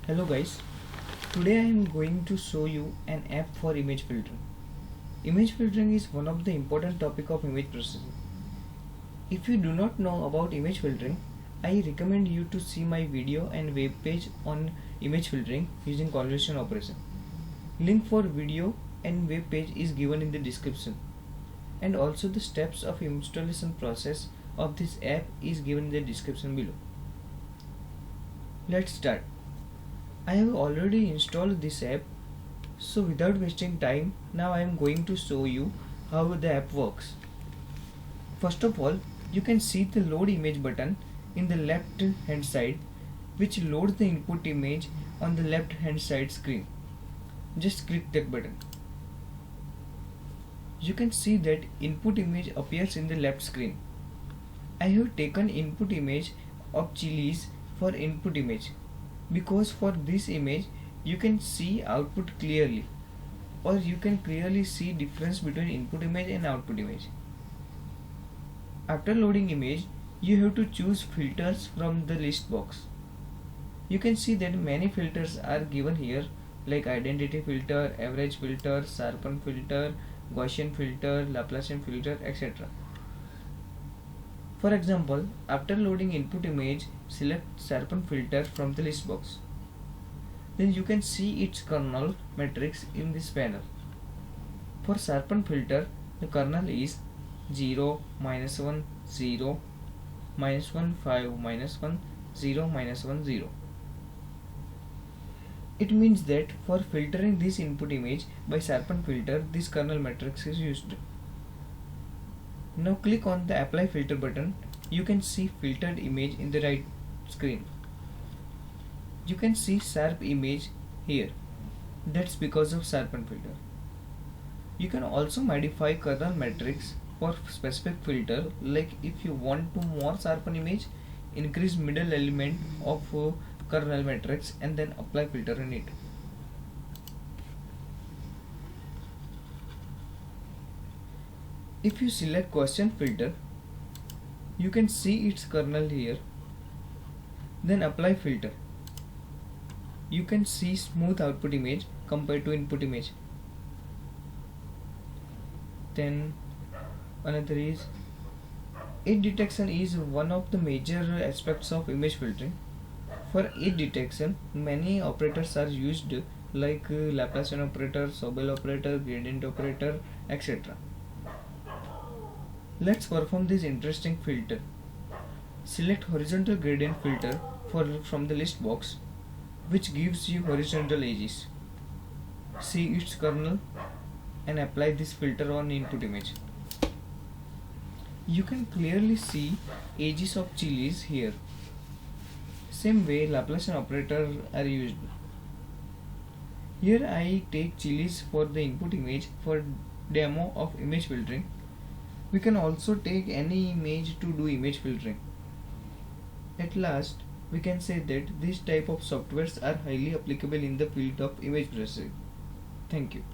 Hello guys, today I am going to show you an app for image filtering. Image filtering is one of the important topic of image processing. If you do not know about image filtering, I recommend you to see my video and web page on image filtering using convolution operation. Link for video and web page is given in the description, and also the steps of installation process of this app is given in the description below. Let's start. I have already installed this app, so without wasting time, now I am going to show you how the app works. First of all, you can see the load image button in the left hand side, which loads the input image on the left hand side screen. Just click that button. You can see that input image appears in the left screen. I have taken input image of chilies for input image, because for this image you can see output clearly, or you can clearly see difference between input image and output image. After loading image, you have to choose filters from the list box. You can see that many filters are given here, like identity filter, average filter, sharpen filter, Gaussian filter, Laplacian filter, etc. For example, after loading input image, select sharpen filter from the list box. Then you can see its kernel matrix in this panel. For sharpen filter, the kernel is 0, -1, 0, -1, 5, -1, 0, -1, 0. It means that for filtering this input image by sharpen filter, this kernel matrix is used. Now click on the apply filter button. You can see filtered image in the right screen. You can see sharp image here. That's because of sharpen filter. You can also modify kernel matrix for specific filter, like if you want to more sharpen image, increase middle element of kernel matrix and then apply filter in it. If you select Gaussian filter, you can see its kernel here. Then apply filter. You can see smooth output image compared to input image. Then another is edge detection is one of the major aspects of image filtering. For edge detection, many operators are used, like Laplacian operator, Sobel operator, gradient operator, etc. Let's perform this interesting filter. Select horizontal gradient filter from the list box, which gives you horizontal edges. See its kernel and apply this filter on input image. You can clearly see edges of chilies here. Same way Laplacian operator are used. Here I take chilies for the input image for demo of image filtering. We can also take any image to do image filtering. At last, we can say that this type of softwares are highly applicable in the field of image processing. Thank you.